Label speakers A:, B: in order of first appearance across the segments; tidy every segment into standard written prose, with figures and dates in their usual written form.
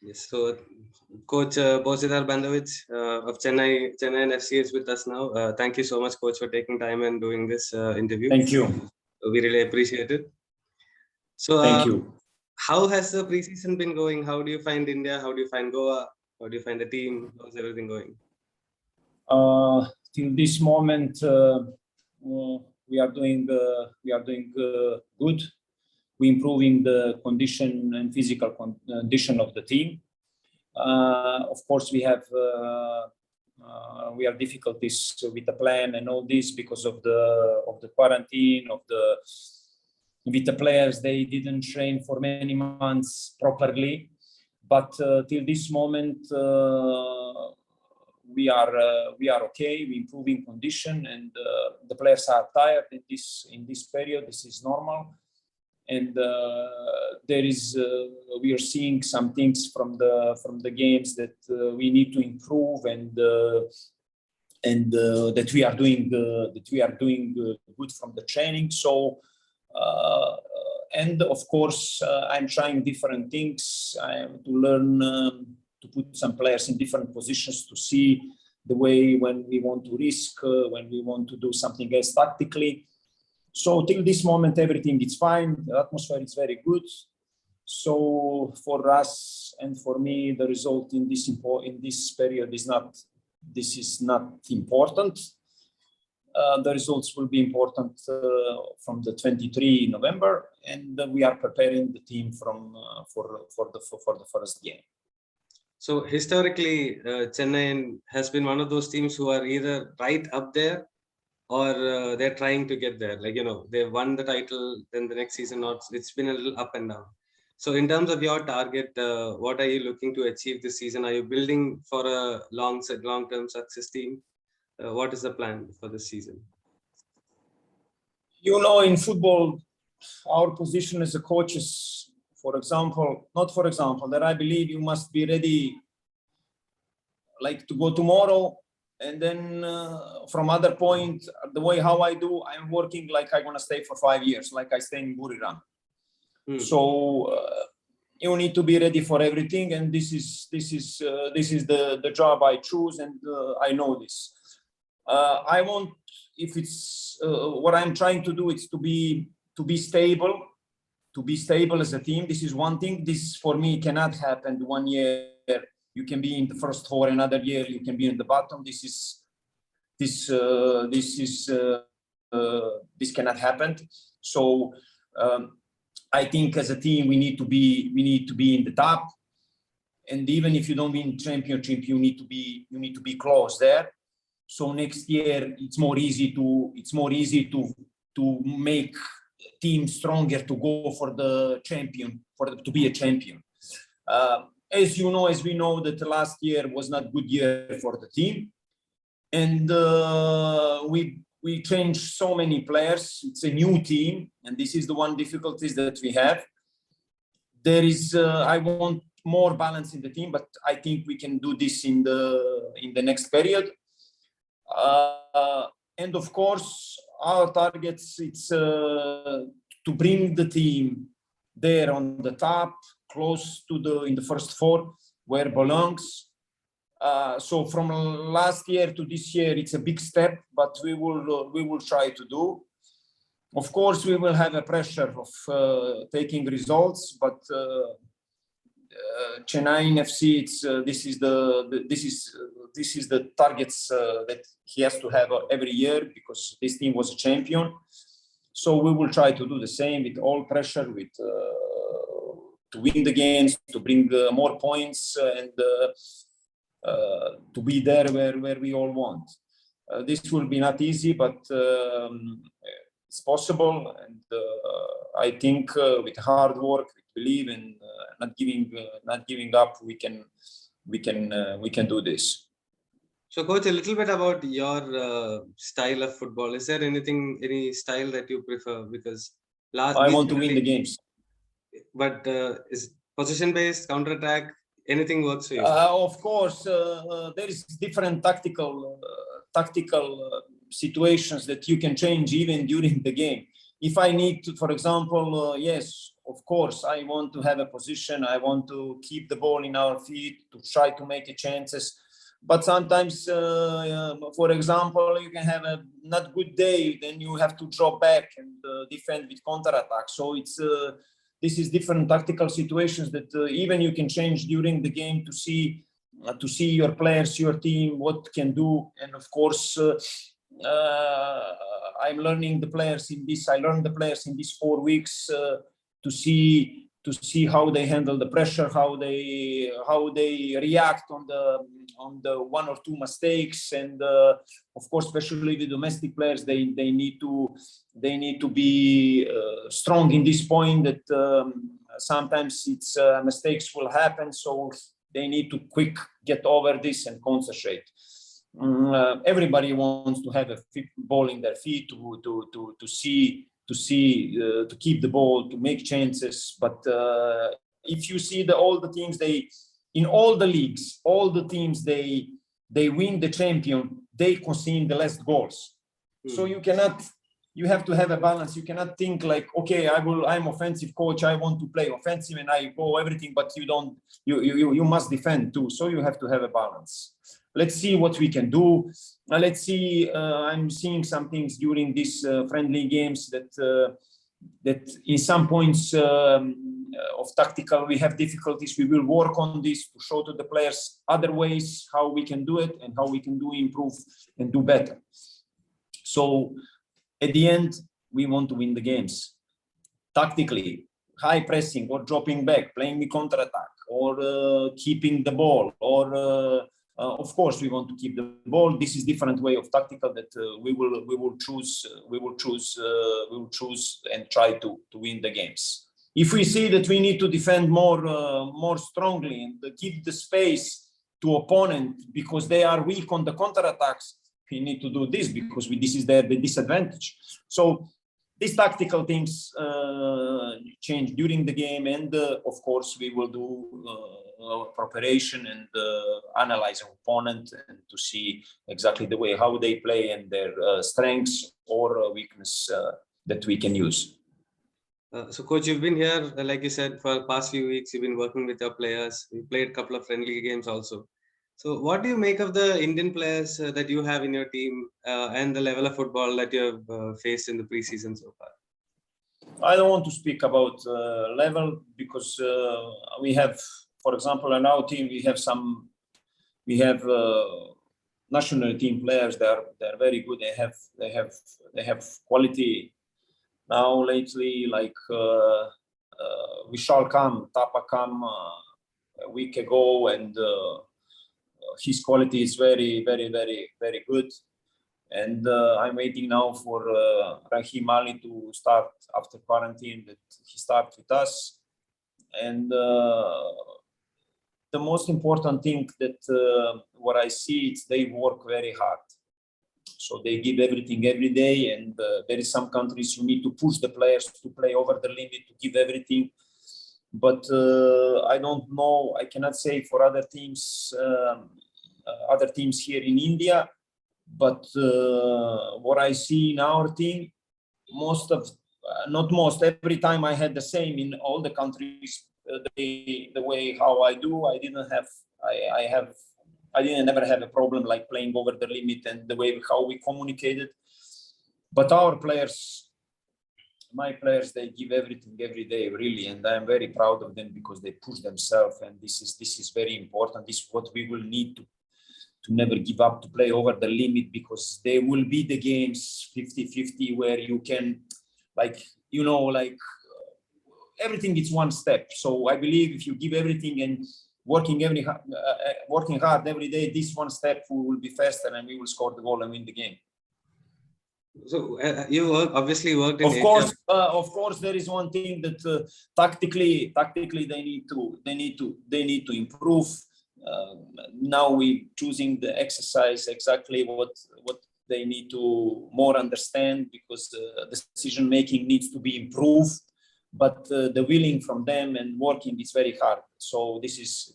A: Yes. So, Coach Božidar Bandović of Chennaiyin FC is with us now. Thank you so much, Coach, for taking time and doing this interview.
B: Thank you.
A: We really appreciate it. So,
B: Thank you.
A: How has the preseason been going? How do you find India? How do you find Goa? How do you find the team? How's everything going?
B: Till this moment, we are doing good. We're improving the condition and physical condition of the team. Of course, we have difficulties with the plan and all this because of the quarantine with the players. They didn't train for many months properly, but till this moment we are okay. We're improving condition, and the players are tired in this period. This is normal. And we are seeing some things from the games that we need to improve, and that we are doing good from the training. So and of course I'm trying different things. I am to learn to put some players in different positions to see the way when we want to risk, when we want to do something else tactically. So till this moment, everything is fine. The atmosphere is very good. So for us and for me, the result in this period is not important. The results will be important from the 23 November, and we are preparing the team for the first game.
A: So historically, Chennai has been one of those teams who are either right up there, or they're trying to get there. Like, they won the title, then the next season, it's been a little up and down. So in terms of your target, what are you looking to achieve this season? Are you building for a long-term success team? What is the plan for this season?
B: In football, our position as a coach is, that I believe you must be ready like to go tomorrow. And then from other point, the way how I do, I'm working like I'm gonna stay for 5 years, like I stay in Buriram. So you need to be ready for everything, and this is the job I choose, and I know this. I want, if it's what I'm trying to do, it's to be stable as a team. This is one thing. This for me cannot happen 1 year. You can be in the first 4, another year you can be in the bottom. This cannot happen. So I think as a team we need to be in the top. And even if you don't win championship, you need to be close there. So next year it's more easy to make team stronger to go for the champion, to be a champion. As we know that last year was not good year for the team, and we changed so many players. It's a new team, and this is the one difficulties that we have. There is I want more balance in the team, but I think we can do this in the next period. And of course, our targets, it's to bring the team there on the top, close to in the first 4 where it belongs. So from last year to this year, it's a big step, but we will try to do. Of course, we will have a pressure of taking results, but Chennaiyin FC, this is the targets that he has to have every year, because this team was a champion. So we will try to do the same with all pressure, to win the games, to bring more points, and to be there where we all want. This will be not easy, but it's possible, and I think with hard work, believe, and not giving up, we can do this.
A: So, Coach, a little bit about your style of football. Is there any style that you prefer? Because
B: I want to win the games.
A: But is position-based, counter-attack, anything works for you?
B: Of course, there is different tactical situations that you can change even during the game. If I need to, for example, yes, of course, I want to have a position. I want to keep the ball in our feet, to try to make a chances. But sometimes, for example, you can have a not good day, then you have to drop back and defend with counter-attack. So it's this is different tactical situations that even you can change during the game to see your players, your team, what can do. And of course, I'm learning the players in this. I learned the players in these 4 weeks to see how they handle the pressure, how they react on the one or two mistakes, and of course, especially the domestic players, they need to be strong in this point that sometimes it's mistakes will happen, so they need to quick get over this and concentrate. Everybody wants to have a ball in their feet to keep the ball, to make chances. But if you see all the teams, in all the leagues, all the teams they win the champion, they concede the less goals. So you have to have a balance. You cannot think like, okay, I'm offensive coach, I want to play offensive and I go everything, but you must defend too. So you have to have a balance. Let's see what we can do. Let's see. I'm seeing some things during these friendly games that in some points of tactical we have difficulties. We will work on this to show to the players other ways how we can do it and how we can improve and do better. So at the end, we want to win the games. Tactically, high pressing or dropping back, playing the counter-attack, or keeping the ball, or of course, we want to keep the ball. This is different way of tactical that we will choose and try to win the games. If we see that we need to defend more strongly and give the space to opponent because they are weak on the counterattacks, we need to do this because this is the disadvantage. So these tactical things change during the game, and of course we will do our preparation and analyze our opponent and to see exactly the way how they play and their strengths or weakness that we can use.
A: So coach, you've been here, like you said, for the past few weeks. You've been working with your players. You played a couple of friendly games also. So what do you make of the Indian players that you have in your team and the level of football that you have faced in the preseason so far?
B: I don't want to speak about level because we have, for example, in our team, we have national team players. They're very good. They have quality now lately. Like Vishal Tapa come a week ago, and his quality is very, very, very, very good. And I'm waiting now for Rahim Ali to start after quarantine, that he starts with us. And the most important thing that what I see is they work very hard. So they give everything every day. And there is some countries you need to push the players to play over the limit, to give everything. But I don't know. I cannot say for other teams here in India. But what I see in our team, every time I had the same in all the countries. The way how I do, I didn't never have a problem like playing over the limit and the way how we communicated. But our players, my players, they give everything every day, really, and I am very proud of them because they push themselves, and this is very important. This is what we will need to never give up, to play over the limit, because there will be the games 50-50 where you can, everything is one step. So I believe if you give everything and working hard every day, this one step will be faster and we will score the goal and win the game.
A: So you obviously worked in
B: Of course, there is one thing that tactically they need to improve. Now we're choosing the exercise exactly what they need to more understand, because the decision making needs to be improved. But the willing from them and working is very hard. So this is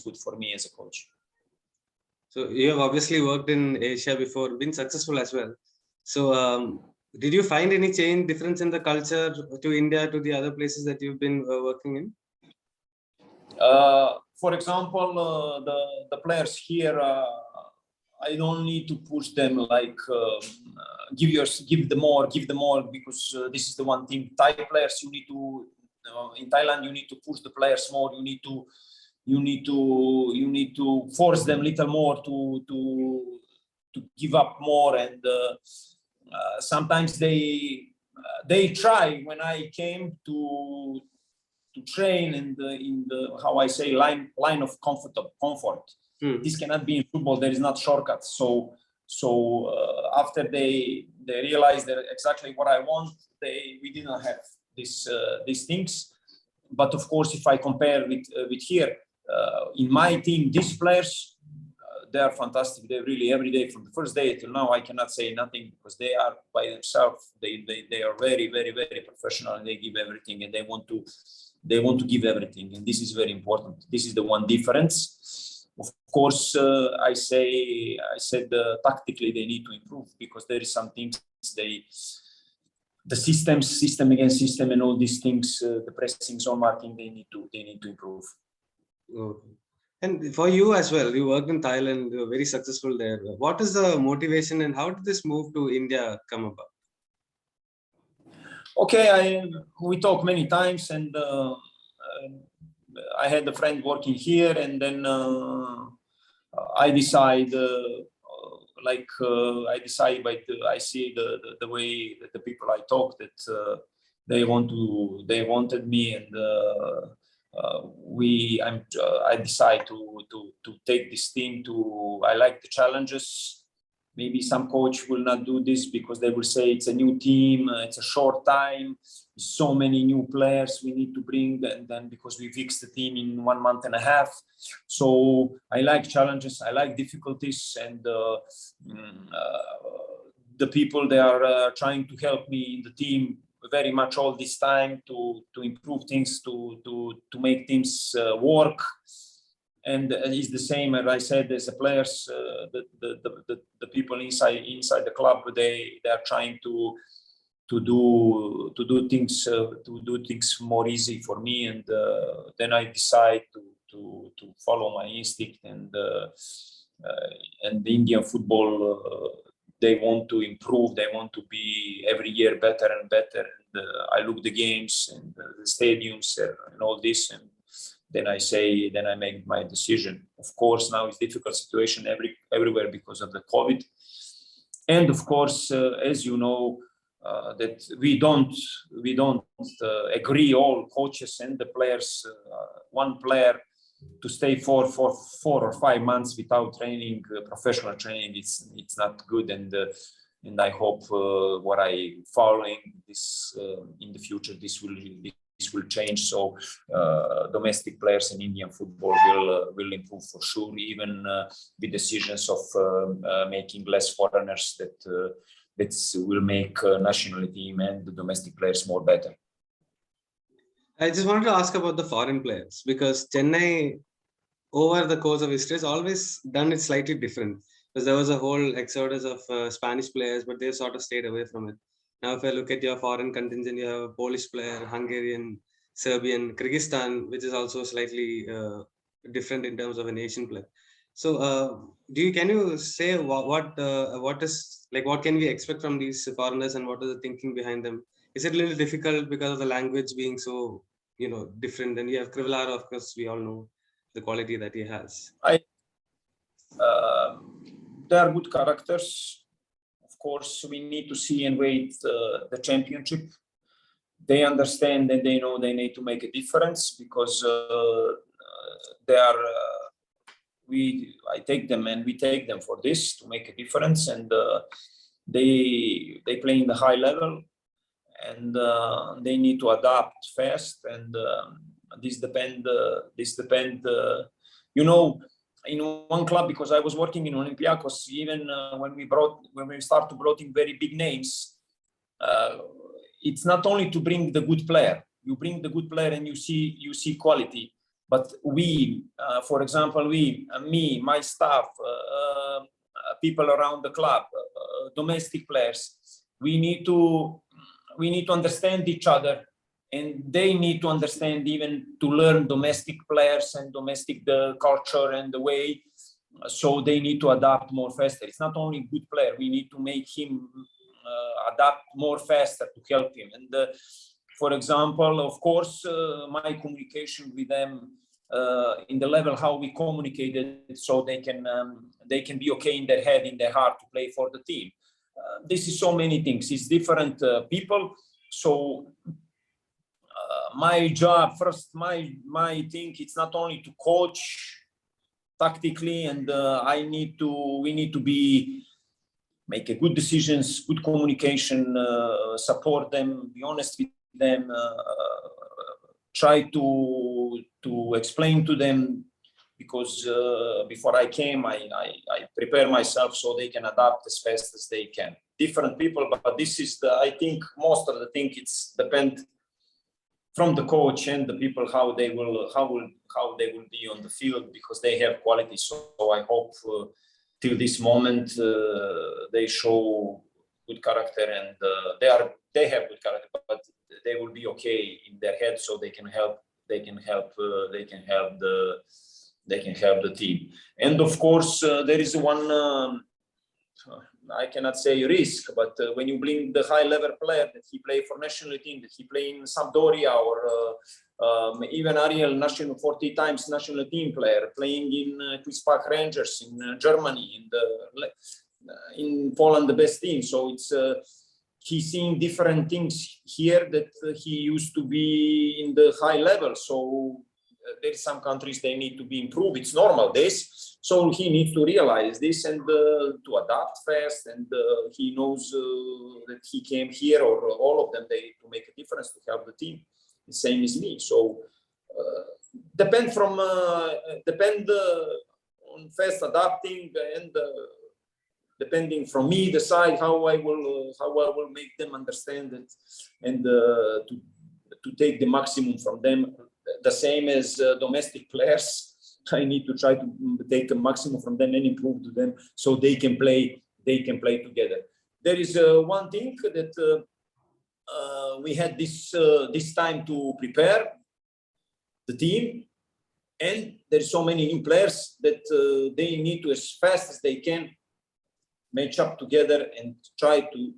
B: good for me as a coach.
A: So you have obviously worked in Asia before, been successful as well. So Did you find any difference in the culture to India, to the other places that you've been working in?
B: For example, the players here, I don't need to push them like give them more, because this is the one thing. Thai players, you need to in Thailand, you need to push the players more. You need to force them a little more to give up more, and sometimes they try when I came to train in the how I say line of comfort. This cannot be in football. There is not shortcuts. So after they realized that exactly what I want, we didn't have these things. But of course, if I compare with here, in my team, these players, they are fantastic. They really, every day from the first day till now, I cannot say nothing, because they are by themselves. They are very, very, very professional, and they give everything, and they want to give everything, and this is very important. This is the one difference. Of course, I said tactically they need to improve, because there is some things the system against system, and all these things, the pressing, zone marking, they need to improve.
A: Okay. And for you as well, you worked in Thailand, you were very successful there. What is the motivation, and how did this move to India come about?
B: Okay, we talked many times, and I had a friend working here, and then I decide, I see the way that the people I talk that they wanted me, and I decide to take this team to. I like the challenges. Maybe some coach will not do this because they will say it's a new team, it's a short time, so many new players we need to bring, and then because we fixed the team in 1 month and a half. So I like challenges, I like difficulties, and the people, they are trying to help me in the team very much all this time to improve things, to make things work. And it's the same as I said, as the players, the people inside the club, they are trying to do things more easy for me, and then I decide to follow my instinct, and the Indian football, they want to improve, they want to be every year better and better. And I look the games and the stadiums and all this, and then I make my decision. Of course, now it's difficult situation everywhere because of the COVID. And of course, as you know, that we don't agree, all coaches and the players, one player to stay for 4 or 5 months without training, professional training, it's not good. And I hope what I following this in the future, this will change. So domestic players in Indian football will improve for sure, even with decisions of making less foreigners, that will make national team and the domestic players more better.
A: I just wanted to ask about the foreign players, because Chennai, over the course of history, has always done it slightly different. Because there was a whole exodus of Spanish players, but they sort of stayed away from it. Now, if I look at your foreign contingent, you have a Polish player, Hungarian, Serbian, Kyrgyzstan, which is also slightly different in terms of an Asian player. So, can you say what can we expect from these foreigners, and what is the thinking behind them? Is it a little difficult because of the language being so different? And you have Krivlara, of course, we all know the quality that he has.
B: They are good characters. Of course, we need to see and wait the championship. They understand and they know they need to make a difference, because they are. I take them and we take them for this, to make a difference, and they play in the high level, and they need to adapt fast, and this depend. In one club, because I was working in Olympiacos, even when we start to brought in very big names, it's not only to bring the good player. You bring the good player and you see quality. But we, for example, me, my staff, people around the club, domestic players, we need to understand each other, and they need to understand, even to learn domestic players and domestic the culture and the way. So they need to adapt more faster. It's not only good player, we need to make him adapt more faster to help him. And for example, of course, my communication with them in the level how we communicated, so they can be okay in their head, in their heart, to play for the team. This is so many things. It's different people. So my job first, my thing, it's not only to coach tactically, and we need to make a good decisions, good communication, support them, be honest with them, try to explain to them, because before I came, I prepare myself so they can adapt as fast as they can. Different people, but this is I think most of the thing, it's depend from the coach and the people how they will be on the field, because they have quality. So I hope till this moment they show good character, and they have good character, but they will be okay in their head, so they can help the team. And of course, there is one. I cannot say risk, but when you bring the high-level player that he play for national team, that he play in Sampdoria, or even Ariel, 40 times national team player, playing in Queen's Park Rangers in Germany, in Poland, the best team. So it's he's seeing different things here that he used to be in the high level. So there is some countries they need to be improved. It's normal this. So he needs to realize this and to adapt fast. And he knows that he came here, or all of them, to make a difference, to help the team. The same as me. So depend on fast adapting, and depending from me, decide how I will make them understand it, and to take the maximum from them. The same as domestic players. I need to try to take a maximum from them and improve to them, so they can play together. There is one thing that we had this time to prepare the team, and there's so many new players that they need to, as fast as they can, match up together and try to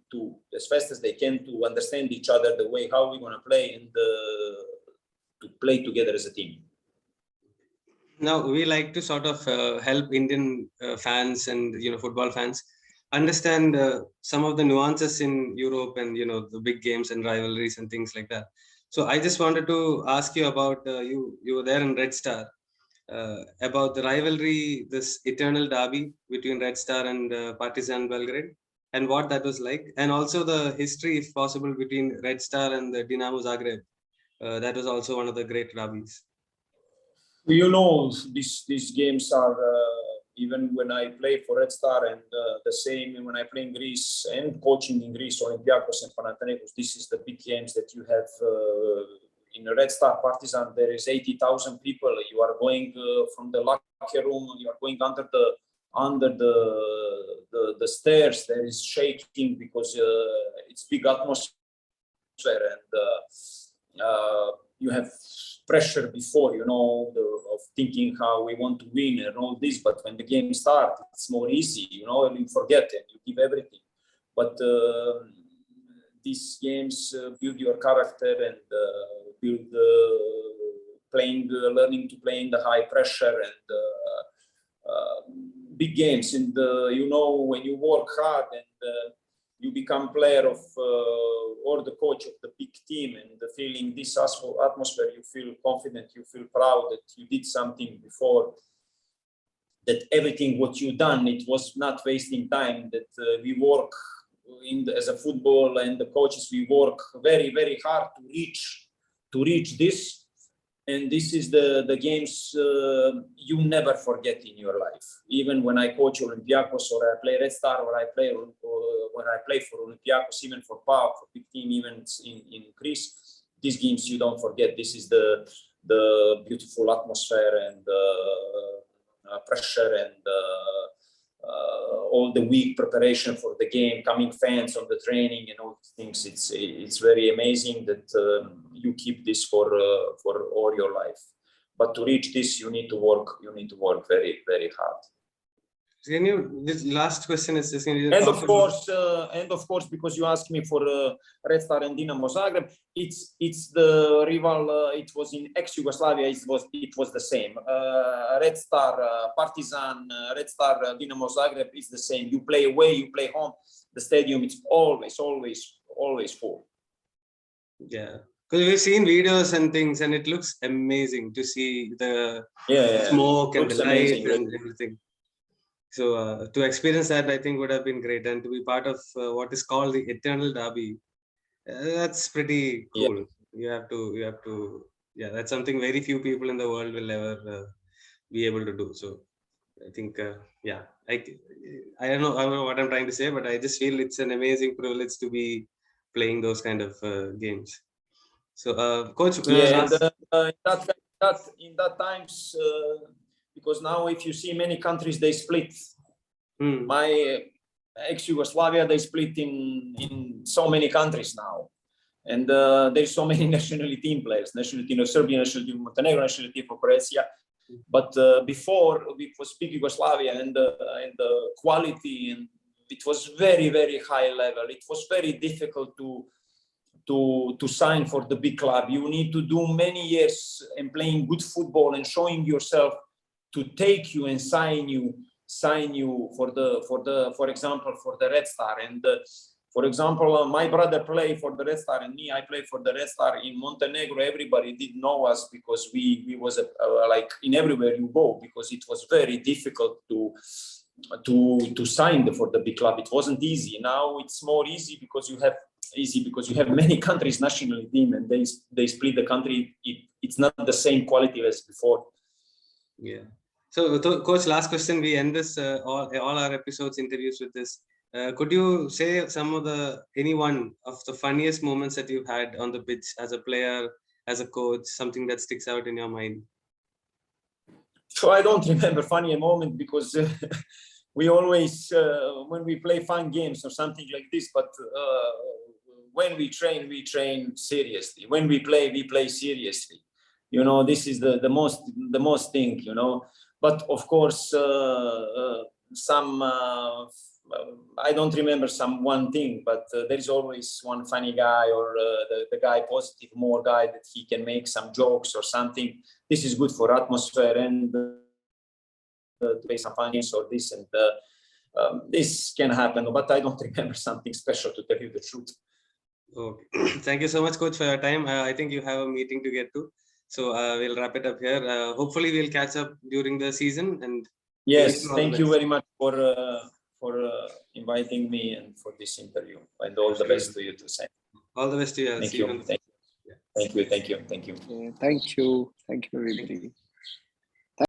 B: as fast as they can, to understand each other, the way how we're going to play, and to play together as a team.
A: Now, we like to sort of help Indian fans and football fans understand some of the nuances in Europe, and the big games and rivalries and things like that. So I just wanted to ask you about you were there in Red Star, about the rivalry, this eternal derby between Red Star and Partizan Belgrade, and what that was like, and also the history, if possible, between Red Star and the Dinamo Zagreb. That was also one of the great derbies.
B: These games are even when I play for Red Star, and the same when I play in Greece and coaching in Greece, Olympiacos and Panathinaikos. This is the big games that you have in Red Star Partizan. There is 80,000 people. You are going from the locker room. You are going under the stairs. There is shaking because it's big atmosphere, and you have pressure before, of thinking how we want to win and all this. But when the game starts, it's more easy, and you forget it, you give everything. But these games build your character, and build learning to play in the high pressure, and big games. And when you work hard, and you become player of or the coach of the big team, and the feeling this atmosphere, you feel confident, you feel proud that you did something before, that everything what you done, it was not wasting time, that we work as a football, and the coaches, we work very, very hard to reach this. And this is the games you never forget in your life. Even when I coach Olympiacos, or I play Red Star, or when I play for Olympiacos, even for PAOK, for big team, even in Greece, these games you don't forget. This is the beautiful atmosphere, and pressure, and all the week preparation for the game, coming fans on the training and all these things. It's very amazing that you keep this for all your life. But to reach this, you need to work very, very hard.
A: Can you, this last question is just, can you
B: and of course, because you asked me for Red Star and Dinamo Zagreb, it's the rival. It was in ex-Yugoslavia. It was the same. Red Star, Partizan, Red Star, Dinamo Zagreb is the same. You play away, you play home. The stadium is always full.
A: Yeah, because we've seen videos and things, and it looks amazing to see the smoke and the light and everything. So to experience that, I think would have been great, and to be part of what is called the Eternal Derby, that's pretty cool. Yeah. You have to, yeah, that's something very few people in the world will ever be able to do. So I think, yeah, I don't know what I'm trying to say, but I just feel it's an amazing privilege to be playing those kind of games. So, coach,
B: in that times. Because now, if you see many countries, they split. My ex-Yugoslavia, they split in so many countries now. And there's so many national team players, national team of Serbia, national team of Montenegro, national team of Croatia. But before, it was big Yugoslavia, and the quality, and it was very, very high level. It was very difficult to sign for the big club. You need to do many years and playing good football and showing yourself to take you and sign you for example for the Red Star. And for example, my brother played for the Red Star, and me, I played for the Red Star in Montenegro. Everybody didn't know us because we was like in everywhere you go, because it was very difficult to sign for the big club. It wasn't easy. Now it's more easy because you have many countries national team, and they split the country. It's not the same quality as before.
A: Yeah. So, coach, last question. We end this all our episodes, interviews with this. Could you say any one of the funniest moments that you've had on the pitch as a player, as a coach, something that sticks out in your mind?
B: So I don't remember funny moment, because we always when we play fun games or something like this. But when we train seriously. When we play seriously. You know, this is the most thing. You know. But of course, I don't remember one thing, but there is always one funny guy, or the guy positive, more guy that he can make some jokes or something. This is good for atmosphere and to play some fun games or this, and this can happen. But I don't remember something special, to tell you the truth.
A: Okay. Thank you so much, coach, for your time. I think you have a meeting to get to. So we'll wrap it up here. Hopefully, we'll catch up during the season. And
B: yes, thank you very much for inviting me and for this interview. And all the best to you too.
A: All the best to you.
B: Thank you. Thank you. Thank you.
C: Thank you, everybody.